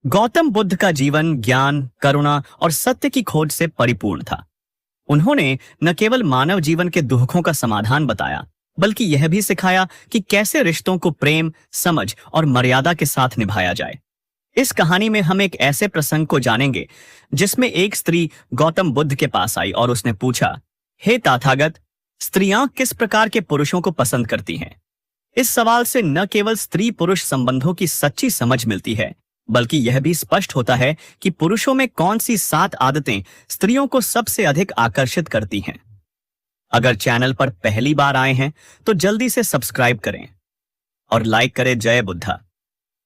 गौतम बुद्ध का जीवन ज्ञान, करुणा और सत्य की खोज से परिपूर्ण था। उन्होंने न केवल मानव जीवन के दुखों का समाधान बताया, बल्कि यह भी सिखाया कि कैसे रिश्तों को प्रेम, समझ और मर्यादा के साथ निभाया जाए। इस कहानी में हम एक ऐसे प्रसंग को जानेंगे जिसमें एक स्त्री गौतम बुद्ध के पास आई और उसने पूछा, हे तथागत, स्त्रियां किस प्रकार के पुरुषों को पसंद करती हैं? इस सवाल से न केवल स्त्री पुरुष संबंधों की सच्ची समझ मिलती है, बल्कि यह भी स्पष्ट होता है कि पुरुषों में कौन सी 7 आदतें स्त्रियों को सबसे अधिक आकर्षित करती हैं। अगर चैनल पर पहली बार आए हैं तो जल्दी से सब्सक्राइब करें और लाइक करें। जय बुद्धा।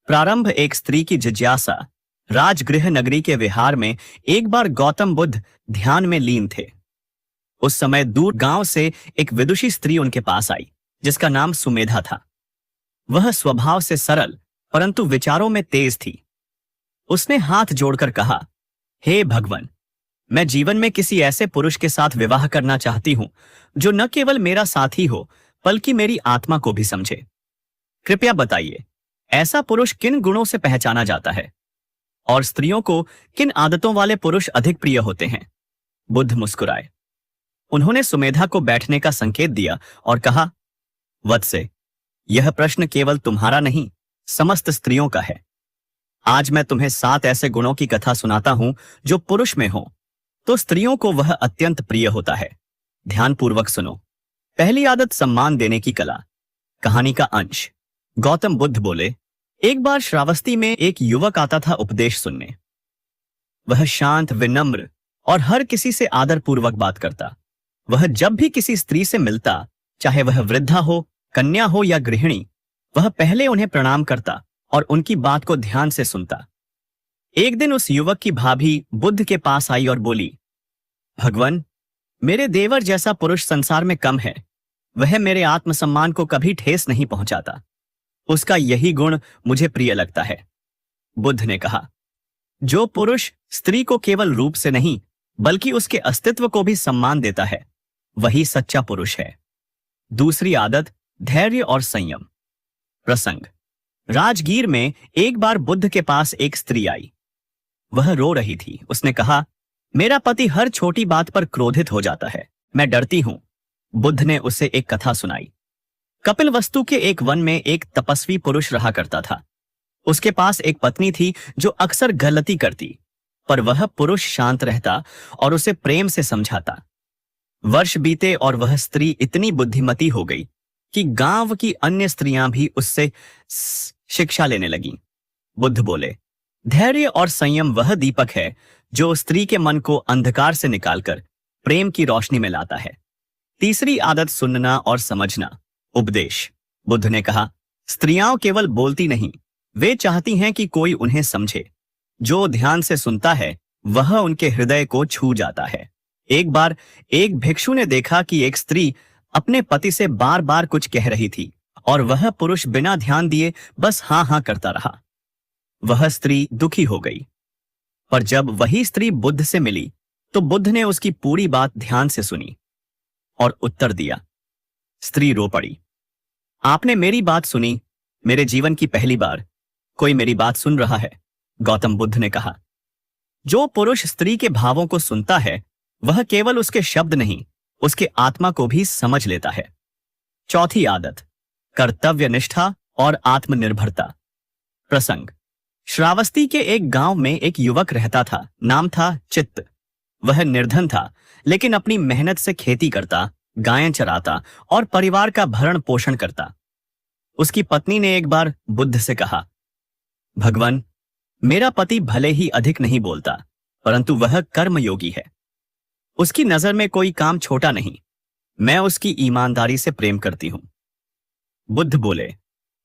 प्रारंभ। एक स्त्री की जिज्ञासा। राजगृह नगरी के विहार में एक बार गौतम बुद्ध ध्यान में लीन थे। उस समय दूर गांव से एक विदुषी स्त्री उनके पास आई, जिसका नाम सुमेधा था। वह स्वभाव से सरल परंतु विचारों में तेज थी। उसने हाथ जोड़कर कहा, हे भगवान, मैं जीवन में किसी ऐसे पुरुष के साथ विवाह करना चाहती हूं जो न केवल मेरा साथी हो बल्कि मेरी आत्मा को भी समझे। कृपया बताइए, ऐसा पुरुष किन गुणों से पहचाना जाता है और स्त्रियों को किन आदतों वाले पुरुष अधिक प्रिय होते हैं? बुद्ध मुस्कुराए। उन्होंने सुमेधा को बैठने का संकेत दिया और कहा, वत्से, यह प्रश्न केवल तुम्हारा नहीं, समस्त स्त्रियों का है। आज मैं तुम्हें 7 ऐसे गुणों की कथा सुनाता हूं जो पुरुष में हो तो स्त्रियों को वह अत्यंत प्रिय होता है। ध्यानपूर्वक सुनो। पहली आदत, सम्मान देने की कला। कहानी का अंश। गौतम बुद्ध बोले, एक बार श्रावस्ती में एक युवक आता था उपदेश सुनने। वह शांत, विनम्र और हर किसी से आदरपूर्वक बात करता। वह जब भी किसी स्त्री से मिलता, चाहे वह वृद्धा हो, कन्या हो या गृहिणी, वह पहले उन्हें प्रणाम करता और उनकी बात को ध्यान से सुनता। एक दिन उस युवक की भाभी बुद्ध के पास आई और बोली, भगवान, मेरे देवर जैसा पुरुष संसार में कम है। वह मेरे आत्मसम्मान को कभी ठेस नहीं पहुंचाता। उसका यही गुण मुझे प्रिय लगता है। बुद्ध ने कहा, जो पुरुष स्त्री को केवल रूप से नहीं बल्कि उसके अस्तित्व को भी सम्मान देता है, वही सच्चा पुरुष है। दूसरी आदत, धैर्य और संयम। प्रसंग। राजगीर में एक बार बुद्ध के पास एक स्त्री आई। वह रो रही थी। उसने कहा, मेरा पति हर छोटी बात पर क्रोधित हो जाता है, मैं डरती हूं। बुद्ध ने उसे एक कथा सुनाई। कपिलवस्तु के एक वन में एक तपस्वी पुरुष रहा करता था। उसके पास एक पत्नी थी जो अक्सर गलती करती, पर वह पुरुष शांत रहता और उसे प्रेम से समझाता। वर्ष बीते और वह स्त्री इतनी बुद्धिमती हो गई कि गांव की अन्य स्त्रियां भी उससे शिक्षा लेने लगीं। बुद्ध बोले, धैर्य और संयम वह दीपक है जो स्त्री के मन को अंधकार से निकालकर प्रेम की रोशनी में लाता है। तीसरी आदत, सुनना और समझना। उपदेश। बुद्ध ने कहा, स्त्रियां केवल बोलती नहीं, वे चाहती हैं कि कोई उन्हें समझे। जो ध्यान से सुनता है वह उनके हृदय को छू जाता है। एक बार एक भिक्षु ने देखा कि एक स्त्री अपने पति से बार बार कुछ कह रही थी और वह पुरुष बिना ध्यान दिए बस हाँ हाँ करता रहा। वह स्त्री दुखी हो गई, पर जब वही स्त्री बुद्ध से मिली तो बुद्ध ने उसकी पूरी बात ध्यान से सुनी और उत्तर दिया। स्त्री रो पड़ी, आपने मेरी बात सुनी, मेरे जीवन की पहली बार कोई मेरी बात सुन रहा है। गौतम बुद्ध ने कहा, जो पुरुष स्त्री के भावों को सुनता है वह केवल उसके शब्द नहीं, उसके आत्मा को भी समझ लेता है। चौथी आदत, कर्तव्य निष्ठा और आत्मनिर्भरता। प्रसंग। श्रावस्ती के एक गांव में एक युवक रहता था। नाम था चित्त। वह निर्धन था, लेकिन अपनी मेहनत से खेती करता, गायें चराता और परिवार का भरण पोषण करता। उसकी पत्नी ने एक बार बुद्ध से कहा, भगवान, मेरा पति भले ही अधिक नहीं बोलता, परंतु वह कर्मयोगी है। उसकी नजर में कोई काम छोटा नहीं। मैं उसकी ईमानदारी से प्रेम करती हूं। बुद्ध बोले,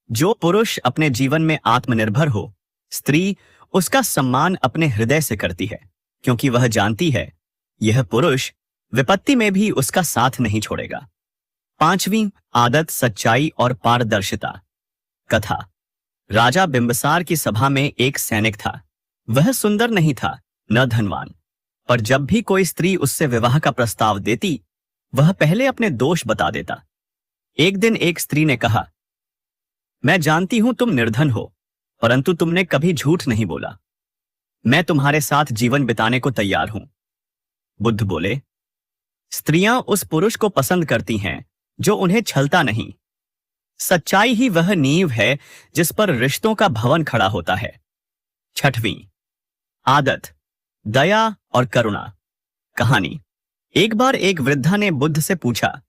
जो पुरुष अपने जीवन में आत्मनिर्भर हो, स्त्री उसका सम्मान अपने हृदय से करती है, क्योंकि वह जानती है यह पुरुष विपत्ति में भी उसका साथ नहीं छोड़ेगा। पांचवी आदत, सच्चाई और पारदर्शिता। कथा। राजा बिंबिसार की सभा में एक सैनिक था। वह सुंदर नहीं था, न धनवान, पर जब भी कोई स्त्री उससे विवाह का प्रस्ताव देती, वह पहले अपने दोष बता देता। एक दिन एक स्त्री ने कहा, मैं जानती हूं तुम निर्धन हो, परंतु तुमने कभी झूठ नहीं बोला। मैं तुम्हारे साथ जीवन बिताने को तैयार हूं। बुद्ध बोले, स्त्रियां उस पुरुष को पसंद करती हैं जो उन्हें छलता नहीं। सच्चाई ही वह नींव है जिस पर रिश्तों का भवन खड़ा होता है। छठवीं आदत, दया और करुणा। कहानी। एक बार एक वृद्धा ने बुद्ध से पूछा,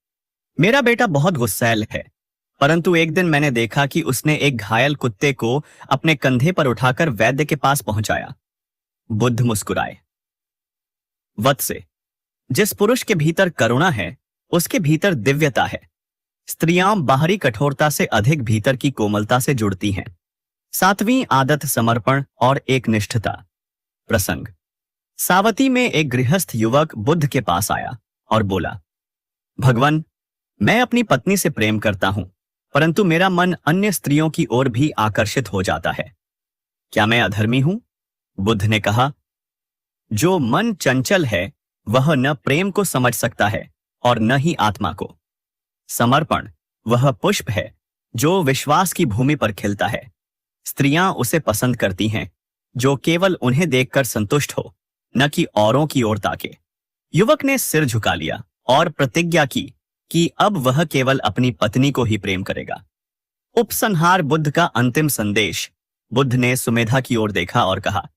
मेरा बेटा बहुत गुस्सैल है, परंतु एक दिन मैंने देखा कि उसने एक घायल कुत्ते को अपने कंधे पर उठाकर वैद्य के पास पहुंचाया। बुद्ध मुस्कुराए। वत्से, जिस पुरुष के भीतर करुणा है उसके भीतर दिव्यता है। स्त्रियां बाहरी कठोरता से अधिक भीतर की कोमलता से जुड़ती हैं। सातवीं आदत, समर्पण और एकनिष्ठता। प्रसंग। सावती में एक गृहस्थ युवक बुद्ध के पास आया और बोला, भगवान, मैं अपनी पत्नी से प्रेम करता हूं, परंतु मेरा मन अन्य स्त्रियों की ओर भी आकर्षित हो जाता है। क्या मैं अधर्मी हूं? बुद्ध ने कहा, जो मन चंचल है वह न प्रेम को समझ सकता है और न ही आत्मा को। समर्पण वह पुष्प है जो विश्वास की भूमि पर खिलता है। स्त्रियां उसे पसंद करती हैं जो केवल उन्हें देखकर संतुष्ट हो, न कि औरों की ओर ताके। युवक ने सिर झुका लिया और प्रतिज्ञा की कि अब वह केवल अपनी पत्नी को ही प्रेम करेगा। उपसंहार, बुद्ध का अंतिम संदेश। बुद्ध ने सुमेधा की ओर देखा और कहा,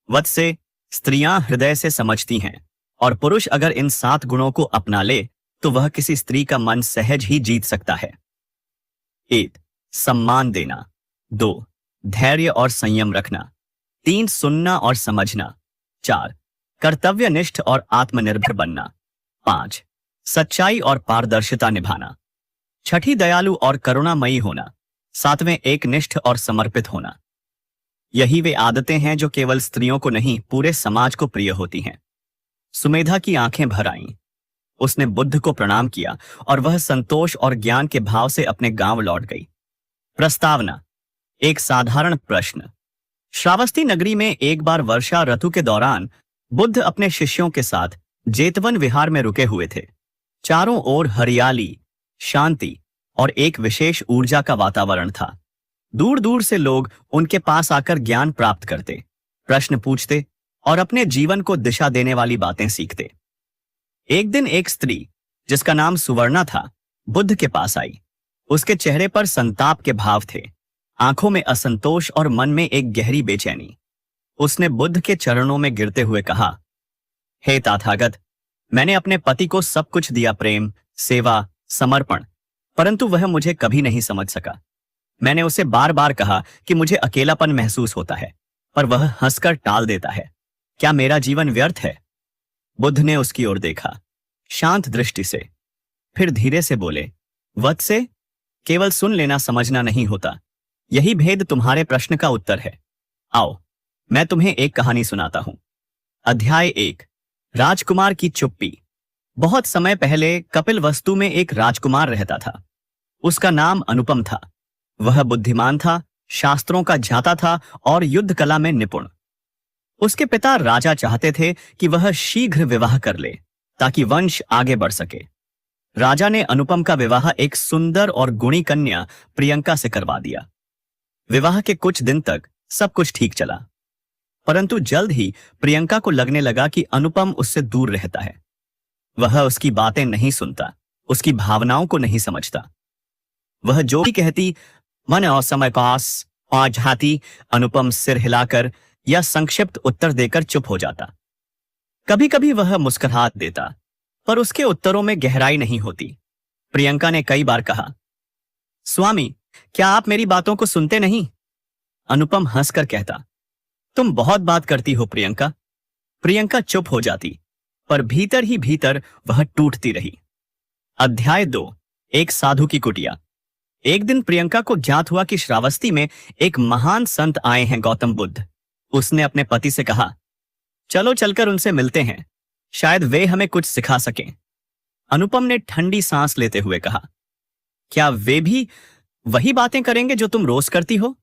वत्से, स्त्रियां हृदय से समझती हैं और पुरुष अगर इन 7 गुणों को अपना ले तो वह किसी स्त्री का मन सहज ही जीत सकता है। 1. सम्मान देना। 2. धैर्य और संयम रखना। 3. सुनना और समझना। 4. कर्तव्यनिष्ठ और आत्मनिर्भर बनना। 5. सच्चाई और पारदर्शिता निभाना। 6. दयालु और करुणामयी होना। 7. एकनिष्ठ और समर्पित होना। यही वे आदतें हैं जो केवल स्त्रियों को नहीं, पूरे समाज को प्रिय होती हैं। सुमेधा की आंखें भर आईं। उसने बुद्ध को प्रणाम किया और वह संतोष और ज्ञान के भाव से अपने गांव लौट गई। प्रस्तावना। एक साधारण प्रश्न। श्रावस्ती नगरी में एक बार वर्षा ऋतु के दौरान बुद्ध अपने शिष्यों के साथ जेतवन विहार में रुके हुए थे। चारों ओर हरियाली, शांति और एक विशेष ऊर्जा का वातावरण था। दूर दूर से लोग उनके पास आकर ज्ञान प्राप्त करते, प्रश्न पूछते और अपने जीवन को दिशा देने वाली बातें सीखते। एक दिन एक स्त्री जिसका नाम सुवर्णा था बुद्ध के पास आई। उसके चेहरे पर संताप के भाव थे, आंखों में असंतोष और मन में एक गहरी बेचैनी। उसने बुद्ध के चरणों में गिरते हुए कहा, हे तथागत, मैंने अपने पति को सब कुछ दिया, प्रेम, सेवा, समर्पण, परंतु वह मुझे कभी नहीं समझ सका। मैंने उसे बार बार कहा कि मुझे अकेलापन महसूस होता है, पर वह हंसकर टाल देता है। क्या मेरा जीवन व्यर्थ है? बुद्ध ने उसकी ओर देखा, शांत दृष्टि से, फिर धीरे से बोले, वत्से, केवल सुन लेना समझना नहीं होता। यही भेद तुम्हारे प्रश्न का उत्तर है। आओ, मैं तुम्हें एक कहानी सुनाता हूं। अध्याय 1। राजकुमार की चुप्पी। बहुत समय पहले कपिलवस्तु में एक राजकुमार रहता था। उसका नाम अनुपम था। वह बुद्धिमान था, शास्त्रों का ज्ञाता था और युद्ध कला में निपुण। उसके पिता राजा चाहते थे कि वह शीघ्र विवाह कर ले ताकि वंश आगे बढ़ सके। राजा ने अनुपम का विवाह एक सुंदर और गुणी कन्या प्रियंका से करवा दिया। विवाह के कुछ दिन तक सब कुछ ठीक चला, परंतु जल्द ही प्रियंका को लगने लगा कि अनुपम उससे दूर रहता है। वह उसकी बातें नहीं सुनता, उसकी भावनाओं को नहीं समझता। वह जो भी कहती, मन और समय पास और झाती, अनुपम सिर हिलाकर या संक्षिप्त उत्तर देकर चुप हो जाता। कभी कभी वह मुस्कुरा देता, पर उसके उत्तरों में गहराई नहीं होती। प्रियंका ने कई बार कहा, स्वामी, क्या आप मेरी बातों को सुनते नहीं? अनुपम हंसकर कहता, तुम बहुत बात करती हो प्रियंका। प्रियंका चुप हो जाती, पर भीतर ही भीतर वह टूटती रही। अध्याय 2। एक साधु की कुटिया। एक दिन प्रियंका को ज्ञात हुआ कि श्रावस्ती में एक महान संत आए हैं, गौतम बुद्ध। उसने अपने पति से कहा, चलो चलकर उनसे मिलते हैं, शायद वे हमें कुछ सिखा सकें। अनुपम ने ठंडी सांस लेते हुए कहा, क्या वे भी वही बातें करेंगे जो तुम रोज करती हो?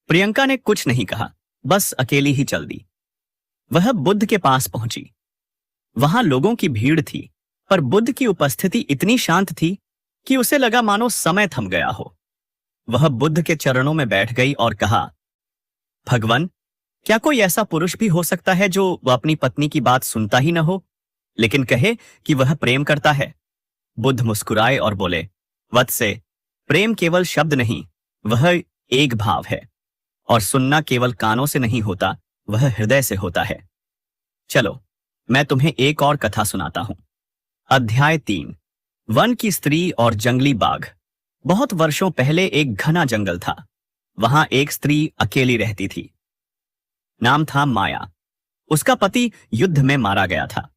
प्रियंका ने कुछ नहीं कहा, बस अकेली ही चल दी। वह बुद्ध के पास पहुंची। वहां लोगों की भीड़ थी, पर बुद्ध की उपस्थिति इतनी शांत थी कि उसे लगा मानो समय थम गया हो। वह बुद्ध के चरणों में बैठ गई और कहा, भगवान, क्या कोई ऐसा पुरुष भी हो सकता है जो वह अपनी पत्नी की बात सुनता ही न हो, लेकिन कहे कि वह प्रेम करता है? बुद्ध मुस्कुराए और बोले, वत्से, प्रेम केवल शब्द नहीं, वह एक भाव है। और सुनना केवल कानों से नहीं होता, वह हृदय से होता है। चलो, मैं तुम्हें एक और कथा सुनाता हूं। अध्याय 3। वन की स्त्री और जंगली बाघ। बहुत वर्षों पहले एक घना जंगल था। वहां एक स्त्री अकेली रहती थी। नाम था माया। उसका पति युद्ध में मारा गया था।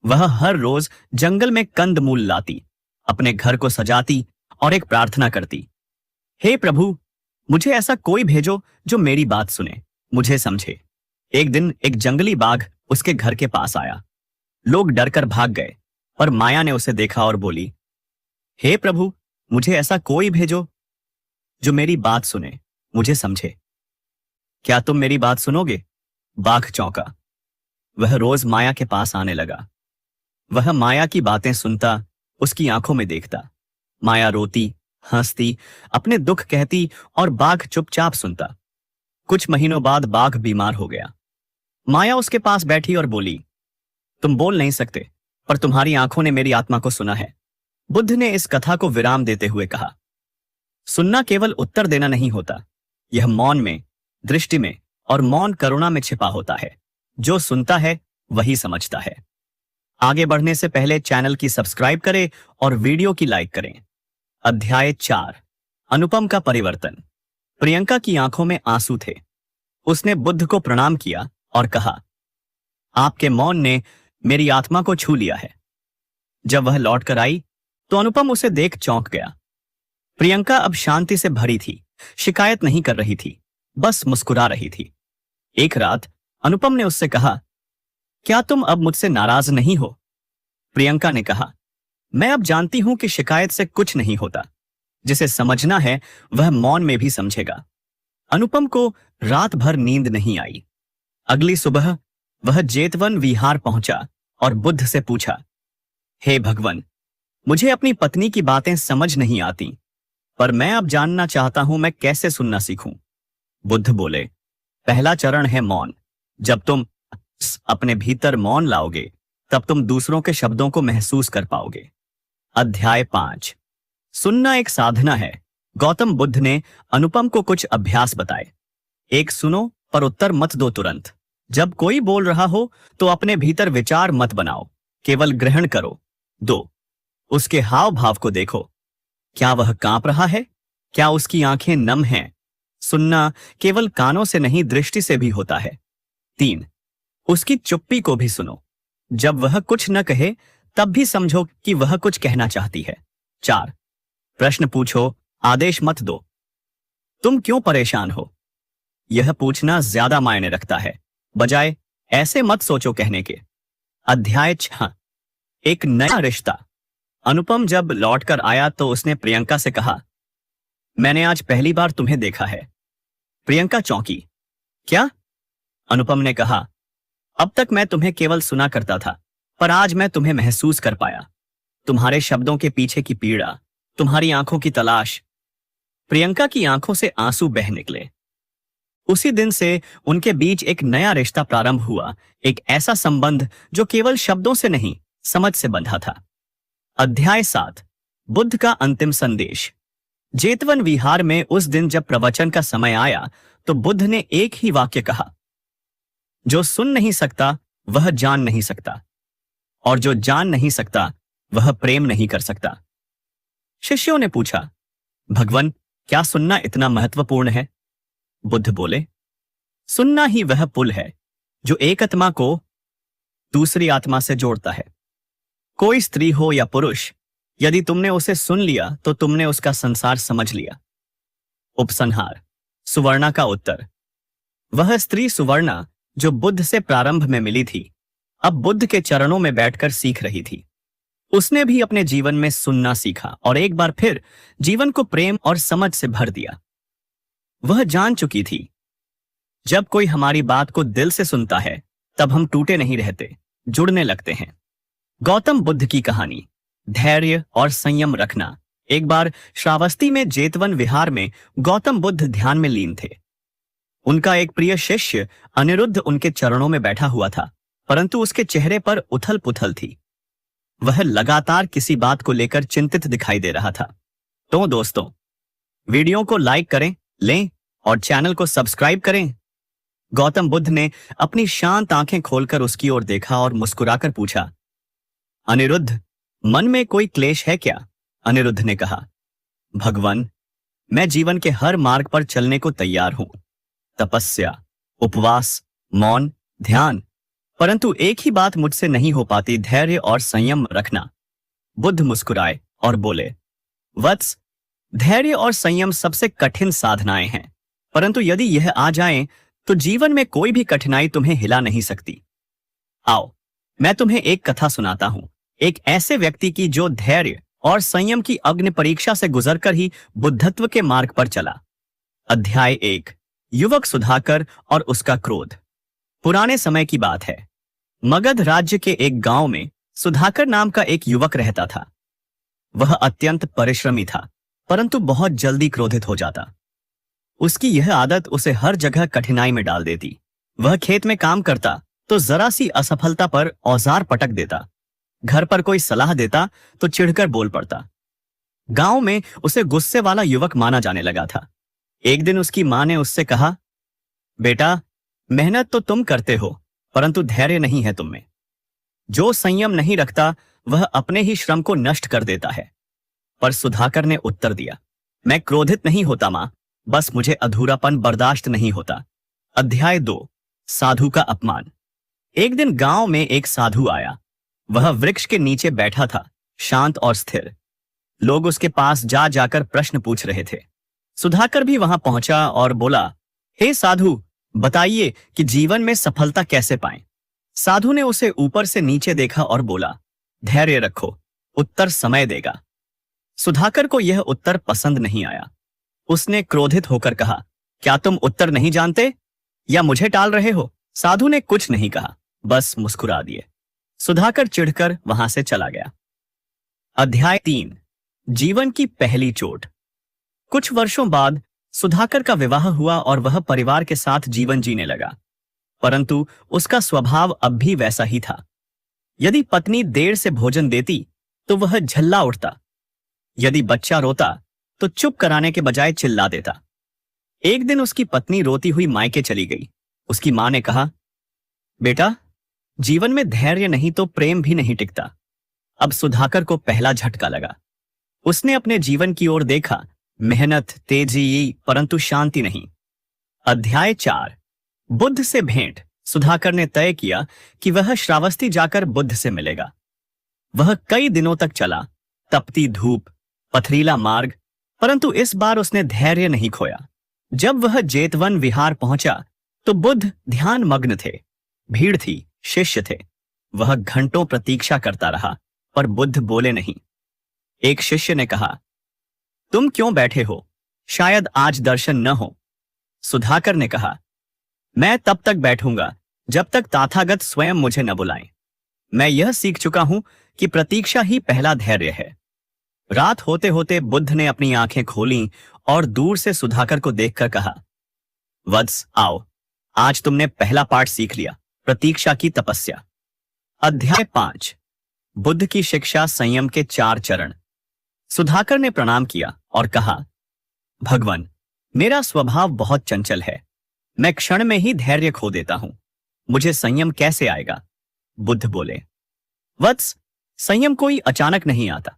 वह हर रोज जंगल में कंद मूल लाती, अपने घर को सजाती और एक प्रार्थना करती, हे प्रभु, मुझे ऐसा कोई भेजो जो मेरी बात सुने, मुझे समझे। एक दिन एक जंगली बाघ उसके घर के पास आया। लोग डरकर भाग गए, पर माया ने उसे देखा और बोली, हे प्रभु, मुझे ऐसा कोई भेजो जो मेरी बात सुने, मुझे समझे। क्या तुम मेरी बात सुनोगे? बाघ चौंका। वह रोज माया के पास आने लगा। वह माया की बातें सुनता, उसकी आंखों में देखता। माया रोती, हंसती, अपने दुख कहती और बाघ चुपचाप सुनता। कुछ महीनों बाद बाघ बीमार हो गया। माया उसके पास बैठी और बोली, तुम बोल नहीं सकते, पर तुम्हारी आंखों ने मेरी आत्मा को सुना है। बुद्ध ने इस कथा को विराम देते हुए कहा, सुनना केवल उत्तर देना नहीं होता, यह मौन में, दृष्टि में और मौन करुणा में छिपा होता है। जो सुनता है वही समझता है। आगे बढ़ने से पहले चैनल की सब्सक्राइब करें और वीडियो की लाइक करें। अध्याय 4। अनुपम का परिवर्तन। प्रियंका की आंखों में आंसू थे। उसने बुद्ध को प्रणाम किया और कहा, आपके मौन ने मेरी आत्मा को छू लिया है। जब वह लौटकर आई तो अनुपम उसे देख चौंक गया। प्रियंका अब शांति से भरी थी, शिकायत नहीं कर रही थी, बस मुस्कुरा रही थी। एक रात अनुपम ने उससे कहा, क्या तुम अब मुझसे नाराज नहीं हो? प्रियंका ने कहा, मैं अब जानती हूं कि शिकायत से कुछ नहीं होता। जिसे समझना है वह मौन में भी समझेगा। अनुपम को रात भर नींद नहीं आई। अगली सुबह वह जेतवन विहार पहुंचा और बुद्ध से पूछा, हे भगवान, मुझे अपनी पत्नी की बातें समझ नहीं आती, पर मैं अब जानना चाहता हूं मैं कैसे सुनना सीखूं। बुद्ध बोले, पहला चरण है मौन। जब तुम अपने भीतर मौन लाओगे, तब तुम दूसरों के शब्दों को महसूस कर पाओगे। अध्याय 5। सुनना एक साधना है। गौतम बुद्ध ने अनुपम को कुछ अभ्यास बताए। एक, सुनो पर उत्तर मत दो तुरंत। जब कोई बोल रहा हो तो अपने भीतर विचार मत बनाओ, केवल ग्रहण करो। 2, उसके हाव भाव को देखो। क्या वह कांप रहा है? क्या उसकी आंखें नम हैं? सुनना केवल कानों से नहीं, दृष्टि से भी होता है। 3, उसकी चुप्पी को भी सुनो। जब वह कुछ न कहे तब भी समझो कि वह कुछ कहना चाहती है। 4, प्रश्न पूछो, आदेश मत दो। तुम क्यों परेशान हो? यह पूछना ज्यादा मायने रखता है, बजाय ऐसे मत सोचो कहने के। अध्याय 6। एक नया रिश्ता। अनुपम जब लौटकर आया तो उसने प्रियंका से कहा, मैंने आज पहली बार तुम्हें देखा है। प्रियंका चौंकी। क्या? अनुपम ने कहा, अब तक मैं तुम्हें केवल सुना करता था, पर आज मैं तुम्हें महसूस कर पाया। तुम्हारे शब्दों के पीछे की पीड़ा, तुम्हारी आंखों की तलाश। प्रियंका की आंखों से आंसू बह निकले। उसी दिन से उनके बीच एक नया रिश्ता प्रारंभ हुआ, एक ऐसा संबंध जो केवल शब्दों से नहीं, समझ से बंधा था। अध्याय 7। बुद्ध का अंतिम संदेश। जेतवन विहार में उस दिन जब प्रवचन का समय आया तो बुद्ध ने एक ही वाक्य कहा, जो सुन नहीं सकता वह जान नहीं सकता, और जो जान नहीं सकता वह प्रेम नहीं कर सकता। शिष्यों ने पूछा, भगवान, क्या सुनना इतना महत्वपूर्ण है? बुद्ध बोले, सुनना ही वह पुल है जो एक आत्मा को दूसरी आत्मा से जोड़ता है। कोई स्त्री हो या पुरुष, यदि तुमने उसे सुन लिया तो तुमने उसका संसार समझ लिया। उपसंहार। सुवर्णा का उत्तर। वह स्त्री सुवर्णा जो बुद्ध से प्रारंभ में मिली थी, अब बुद्ध के चरणों में बैठकर सीख रही थी। उसने भी अपने जीवन में सुनना सीखा और एक बार फिर जीवन को प्रेम और समझ से भर दिया। वह जान चुकी थी, जब कोई हमारी बात को दिल से सुनता है तब हम टूटे नहीं रहते, जुड़ने लगते हैं। गौतम बुद्ध की कहानी। धैर्य और संयम रखना। एक बार श्रावस्ती में जेतवन विहार में गौतम बुद्ध ध्यान में लीन थे। उनका एक प्रिय शिष्य अनिरुद्ध उनके चरणों में बैठा हुआ था, परंतु उसके चेहरे पर उथल पुथल थी। वह लगातार किसी बात को लेकर चिंतित दिखाई दे रहा था। तो दोस्तों, वीडियो को लाइक करें, लें और चैनल को सब्सक्राइब करें। गौतम बुद्ध ने अपनी शांत आंखें खोलकर उसकी ओर देखा और मुस्कुराकर पूछा, अनिरुद्ध, मन में कोई क्लेश है क्या? अनिरुद्ध ने कहा, भगवान, मैं जीवन के हर मार्ग पर चलने को तैयार हूं। तपस्या, उपवास, मौन, ध्यान, परंतु एक ही बात मुझसे नहीं हो पाती, धैर्य और संयम रखना। बुद्ध मुस्कुराए और बोले, वत्स, धैर्य और संयम सबसे कठिन साधनाएं हैं, परंतु यदि यह आ जाएं, तो जीवन में कोई भी कठिनाई तुम्हें हिला नहीं सकती। आओ, मैं तुम्हें एक कथा सुनाता हूं, एक ऐसे व्यक्ति की जो धैर्य और संयम की अग्नि परीक्षा से गुजरकर ही बुद्धत्व के मार्ग पर चला। अध्याय 1, युवक सुधाकर और उसका क्रोध। पुराने समय की बात है। मगध राज्य के एक गांव में सुधाकर नाम का एक युवक रहता था। वह अत्यंत परिश्रमी था, परंतु बहुत जल्दी क्रोधित हो जाता। उसकी यह आदत उसे हर जगह कठिनाई में डाल देती। वह खेत में काम करता तो जरा सी असफलता पर औजार पटक देता। घर पर कोई सलाह देता तो चिढ़कर बोल पड़ता। गांव में उसे गुस्से वाला युवक माना जाने लगा था। एक दिन उसकी मां ने उससे कहा, बेटा, मेहनत तो तुम करते हो, परंतु धैर्य नहीं है तुम में। जो संयम नहीं रखता वह अपने ही श्रम को नष्ट कर देता है। पर सुधाकर ने उत्तर दिया, मैं क्रोधित नहीं होता मां, बस मुझे अधूरापन बर्दाश्त नहीं होता। अध्याय 2, साधु का अपमान। एक दिन गांव में एक साधु आया। वह वृक्ष के नीचे बैठा था, शांत और स्थिर। लोग उसके पास जा जाकर प्रश्न पूछ रहे थे। सुधाकर भी वहां पहुंचा और बोला, हे साधु, बताइए कि जीवन में सफलता कैसे पाएं। साधु ने उसे ऊपर से नीचे देखा और बोला, धैर्य रखो, उत्तर समय देगा। सुधाकर को यह उत्तर पसंद नहीं आया। उसने क्रोधित होकर कहा, क्या तुम उत्तर नहीं जानते या मुझे टाल रहे हो? साधु ने कुछ नहीं कहा, बस मुस्कुरा दिए। सुधाकर चिढ़कर वहां से चला गया। अध्याय 3, जीवन की पहली चोट। कुछ वर्षों बाद सुधाकर का विवाह हुआ और वह परिवार के साथ जीवन जीने लगा, परंतु उसका स्वभाव अब भी वैसा ही था। यदि पत्नी देर से भोजन देती तो वह झल्ला उठता। यदि बच्चा रोता तो चुप कराने के बजाय चिल्ला देता। एक दिन उसकी पत्नी रोती हुई मायके चली गई। उसकी मां ने कहा, बेटा, जीवन में धैर्य नहीं तो प्रेम भी नहीं टिकता। अब सुधाकर को पहला झटका लगा। उसने अपने जीवन की ओर देखा, मेहनत, तेजी, परंतु शांति नहीं। अध्याय 4, बुद्ध से भेंट। सुधाकर ने तय किया कि वह श्रावस्ती जाकर बुद्ध से मिलेगा। वह कई दिनों तक चला, तपती धूप, पथरीला मार्ग, परंतु इस बार उसने धैर्य नहीं खोया। जब वह जेतवन विहार पहुंचा तो बुद्ध ध्यान मग्न थे। भीड़ थी, शिष्य थे। वह घंटों प्रतीक्षा करता रहा, पर बुद्ध बोले नहीं। एक शिष्य ने कहा, तुम क्यों बैठे हो? शायद आज दर्शन न हो। सुधाकर ने कहा, मैं तब तक बैठूंगा जब तक तथागत स्वयं मुझे न बुलाएं। मैं यह सीख चुका हूं कि प्रतीक्षा ही पहला धैर्य है। रात होते होते बुद्ध ने अपनी आंखें खोलीं और दूर से सुधाकर को देखकर कहा, वत्स, आओ, आज तुमने पहला पाठ सीख लिया, प्रतीक्षा की तपस्या। अध्याय 5, बुद्ध की शिक्षा, संयम के 4 चरण। सुधाकर ने प्रणाम किया और कहा, भगवान, मेरा स्वभाव बहुत चंचल है। मैं क्षण में ही धैर्य खो देता हूं। मुझे संयम कैसे आएगा? बुद्ध बोले, वत्स, संयम कोई अचानक नहीं आता।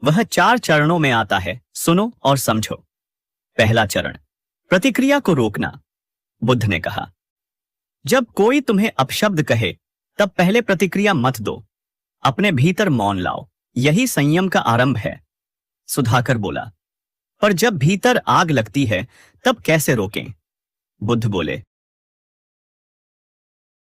वह 4 चरणों में आता है, सुनो और समझो। पहला चरण, प्रतिक्रिया को रोकना। बुद्ध ने कहा, जब कोई तुम्हें अपशब्द कहे तब पहले प्रतिक्रिया मत दो। अपने भीतर मौन लाओ, यही संयम का आरंभ है। सुधाकर बोला, पर जब भीतर आग लगती है तब कैसे रोकें? बुद्ध बोले,